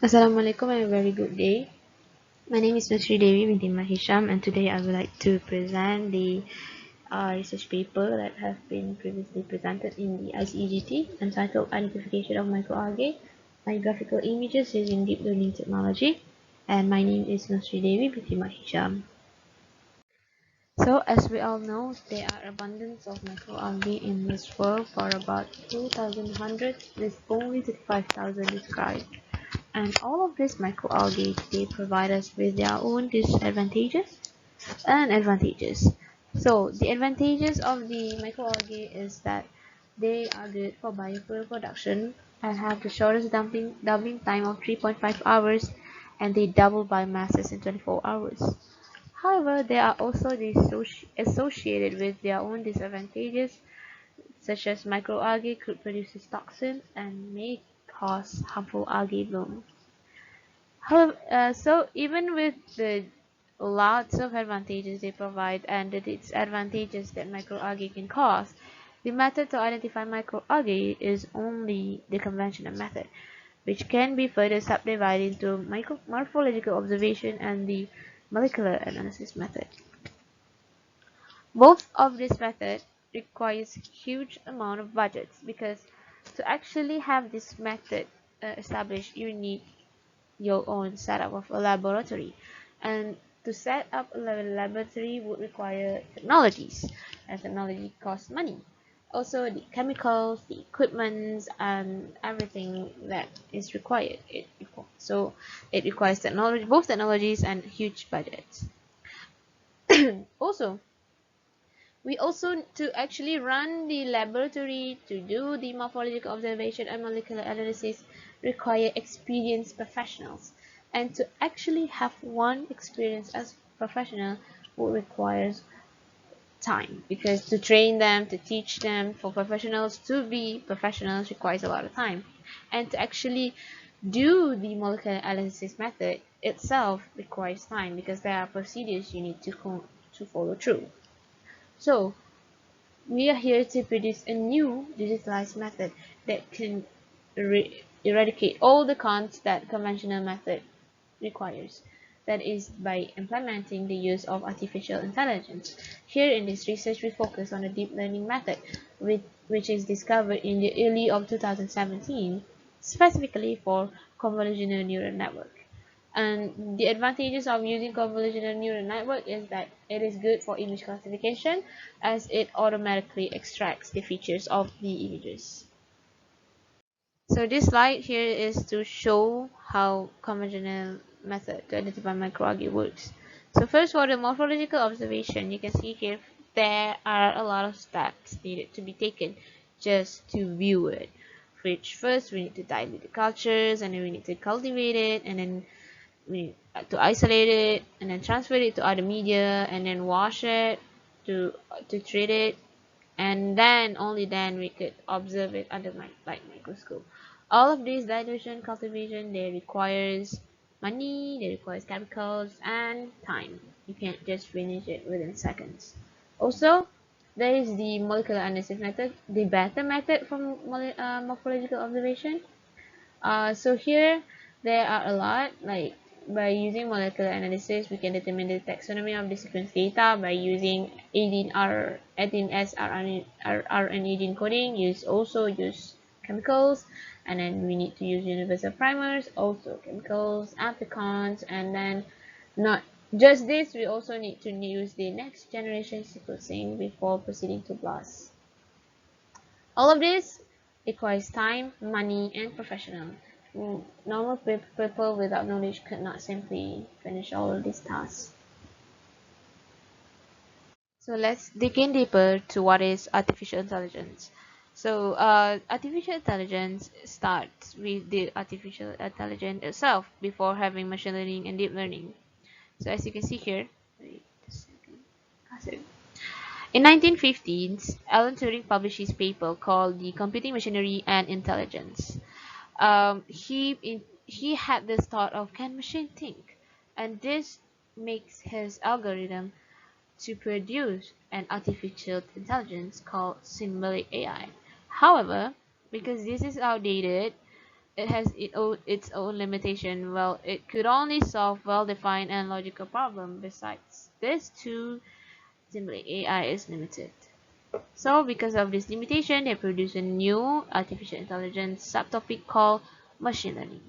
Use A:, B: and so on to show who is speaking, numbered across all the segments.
A: Assalamualaikum and a very good day. My name is Nur Sri Dewi Rinkoh, and today I would like to present the research paper that have been previously presented in the ICEGT entitled Identification of Microalgae by Graphical Images Using Deep Learning Technology. And my name is Nur Sri Dewi Rinkoh. So, as we all know, there are abundance of microalgae in this world for about 2,100 with only 35,000 described. And all of these microalgae, they provide us with their own disadvantages and advantages. So the advantages of the microalgae is that they are good for biofuel production and have the shortest doubling time of 3.5 hours, and they double biomasses in 24 hours. However, they are also associated with their own disadvantages, such as microalgae could produce toxins and may cause harmful algae bloom. However, so even with the lots of advantages they provide and the disadvantages that microalgae can cause, the method to identify microalgae is only the conventional method, which can be further subdivided into morphological observation and the molecular analysis method. Both of these methods requires huge amount of budgets because to actually have this method established, you need your own setup of a laboratory, and to set up a laboratory would require technologies, and technology costs money. Also the chemicals, the equipment, and everything that is required, so it requires technology, both technologies and huge budgets. Also, we also to actually run the laboratory to do the morphological observation and molecular analysis require experienced professionals. And to actually have one experience as professional would require time, because to train them, to teach them, for professionals to be professionals requires a lot of time. And to actually do the molecular analysis method itself requires time, because there are procedures you need to follow through. So we are here to produce a new digitalized method that can eradicate all the cons that conventional method requires. That is by implementing the use of artificial intelligence. Here in this research, we focus on the deep learning method, which is discovered in the early of 2017, specifically for convolutional neural network. And the advantages of using convolutional neural network is that it is good for image classification, as it automatically extracts the features of the images. So this slide here is to show how conventional method to identify microalgae works. So first, for the morphological observation, you can see here there are a lot of steps needed to be taken just to view it. Which first we need to dilute the cultures, and then we need to cultivate it, and then we need to isolate it, and then transfer it to other media, and then wash it to treat it, and then only then we could observe it under light microscope. All of these dilution cultivation, they requires money, they requires chemicals and time. You can't just finish it within seconds. Also, there is the molecular analysis method, the better method for morphological observation. So here there are a lot, like by using molecular analysis we can determine the taxonomy of the sequence data by using 18S RNA gene coding. Also use chemicals, and then we need to use universal primers, also chemicals, amplicons, and then not just this, we also need to use the next generation sequencing before proceeding to BLAST. All of this requires time, money, and professional. Normal people without knowledge could not simply finish all of these tasks. So let's dig in deeper to what is artificial intelligence. So artificial intelligence starts with the artificial intelligence itself before having machine learning and deep learning. So as you can see here, wait a second. In 1915s, Alan Turing published his paper called The Computing Machinery and Intelligence. He had this thought of, can machine think? And this makes his algorithm to produce an artificial intelligence called symbolic AI. However, because this is outdated, it has its own limitation. Well, it could only solve well-defined and logical problem. Besides this too, simply AI is limited. So because of this limitation, they produce a new artificial intelligence subtopic called machine learning.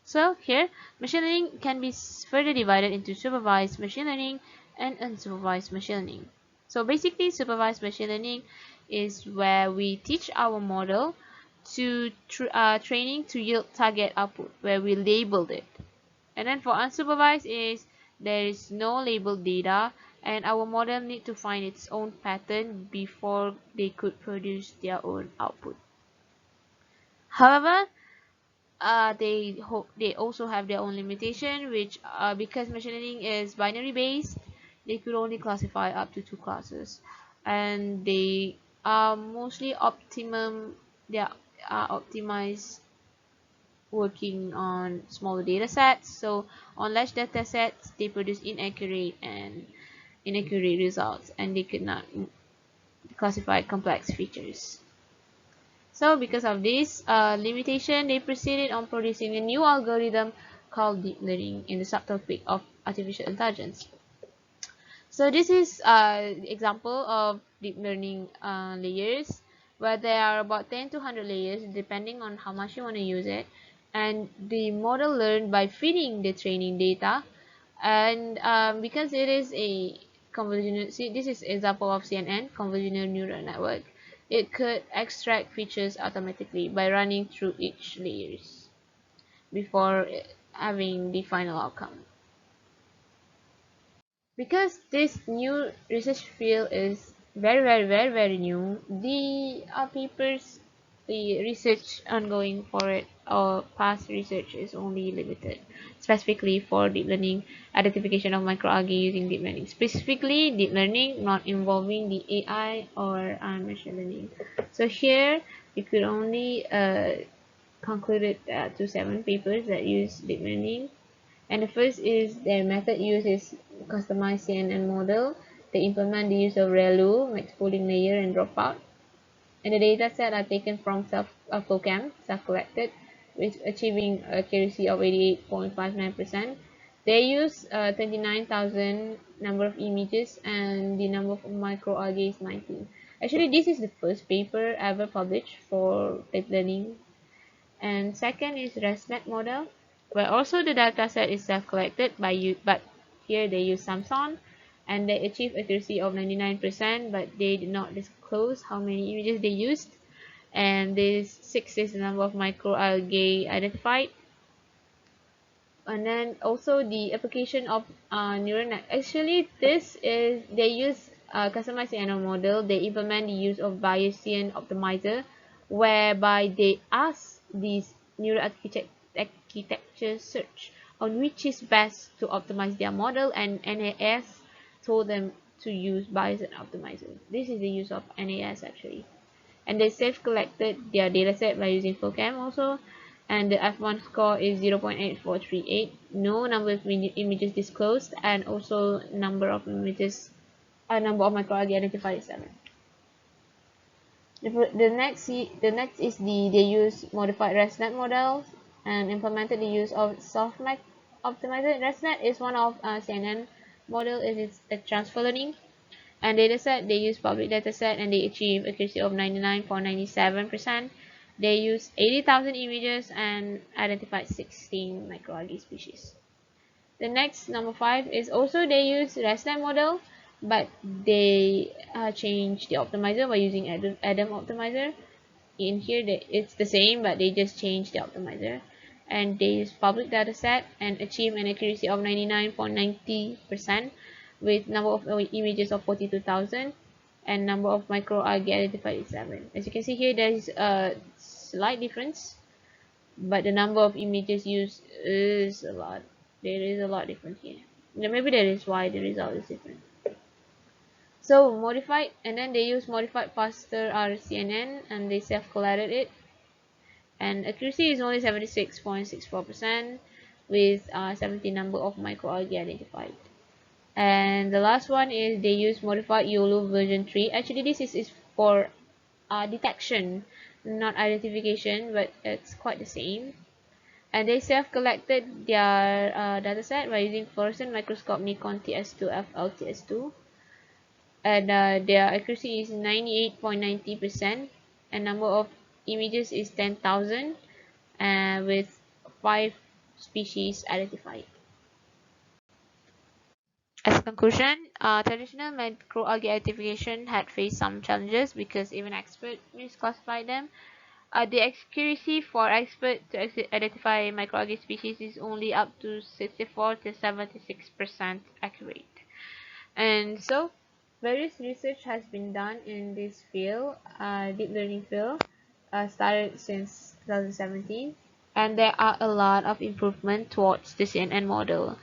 A: So here, machine learning can be further divided into supervised machine learning and unsupervised machine learning. So basically, supervised machine learning is where we teach our model to training to yield target output, where we labeled it. And then for unsupervised is there is no labeled data, and our model need to find its own pattern before they could produce their own output. However, they also have their own limitation, which because machine learning is binary based, they could only classify up to two classes, and they are mostly optimum. They are optimized working on smaller data sets. So on large data sets, they produce inaccurate results, and they could not classify complex features. So because of this limitation, they proceeded on producing a new algorithm called deep learning in the subtopic of artificial intelligence. So this is an example of deep learning layers, where there are about 10 to 100 layers depending on how much you want to use it, and the model learned by feeding the training data. And because it is a convolutional, see, this is example of CNN, convolutional neural network, it could extract features automatically by running through each layers before having the final outcome. Because this new research field is very new, the papers, the research ongoing for it or past research is only limited, specifically for deep learning identification of microalgae using deep learning, specifically deep learning not involving the AI or machine learning. So here you could only conclude it to 7 papers that use deep learning. And the first is their method uses customized CNN model. They implement the use of ReLU, max pooling layer, and dropout. And the data set are taken from self-collected, with achieving accuracy of 88.59%. They use 29,000 number of images, and the number of microalgae is 19. Actually, this is the first paper ever published for deep learning. And second is ResNet model, where also the dataset is self-collected by you, but here they use Samsung, and they achieve accuracy of 99%, but they did not disclose how many images they used. And this 6 is the number of microalgae identified. And then also the application of neural net. Actually, this is they use customized animal model. They implement the use of Bayesian optimizer, whereby they ask these neural architecture search on which is best to optimize their model, and NAS told them to use Bayesian optimizer. This is the use of NAS actually. And they self-collected their dataset by using PhilChem also, and the F1 score is 0.8438. No number of images disclosed, and also number of images, number of microalgae identified is 7. The next is they use modified ResNet models and implemented the use of softmax optimizer. ResNet is one of CNN model. It is a transfer learning. And dataset, they use public dataset, and they achieve accuracy of 99.97%. They use 80,000 images and identified 16 microalgae species. The next, number 5, is also they use ResNet model, but they change the optimizer by using Adam optimizer. In here, it's the same, but they just change the optimizer. And they use public dataset and achieve an accuracy of 99.90%. with number of images of 42,000 and number of microalgae identified is 7. As you can see here, there is a slight difference, but the number of images used is a lot. There is a lot different here. Maybe that is why the result is different. So modified, and then they use modified faster RCNN, and they self-collected it, and accuracy is only 76.64% with 70 number of microalgae identified. And the last one is they use modified YOLO version 3. Actually, this is for detection, not identification, but it's quite the same. And they self-collected their dataset by using fluorescent microscope Nikon TS2 FLTS2, and their accuracy is 98.90%, and number of images is 10,000, with 5 species identified. As a conclusion, traditional microalgae identification had faced some challenges because even experts misclassify them. The accuracy for experts to identify microalgae species is only up to 64 to 76% accurate. And so, various research has been done in this field, deep learning field, started since 2017, and there are a lot of improvement towards the CNN model.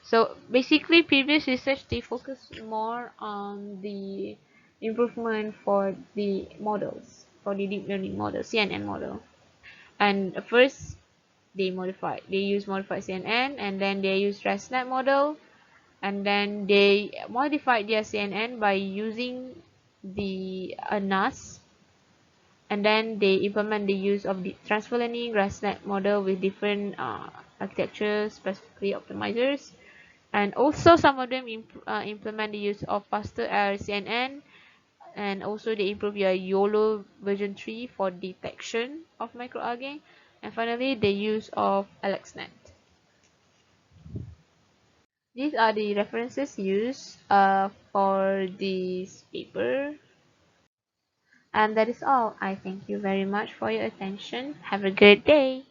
A: So basically, previous research they focus more on the improvement for the models, for the deep learning model, CNN model. And first, they use modified CNN, and then they use ResNet model, and then they modified their CNN by using the NAS, and then they implement the use of the transfer learning ResNet model with different architectures, specifically optimizers. And also some of them implement the use of faster RCNN, and also they improve your YOLO version 3 for detection of microalgae, and finally the use of AlexNet. These are the references used for this paper, and that is all. I thank you very much for your attention. Have a great day.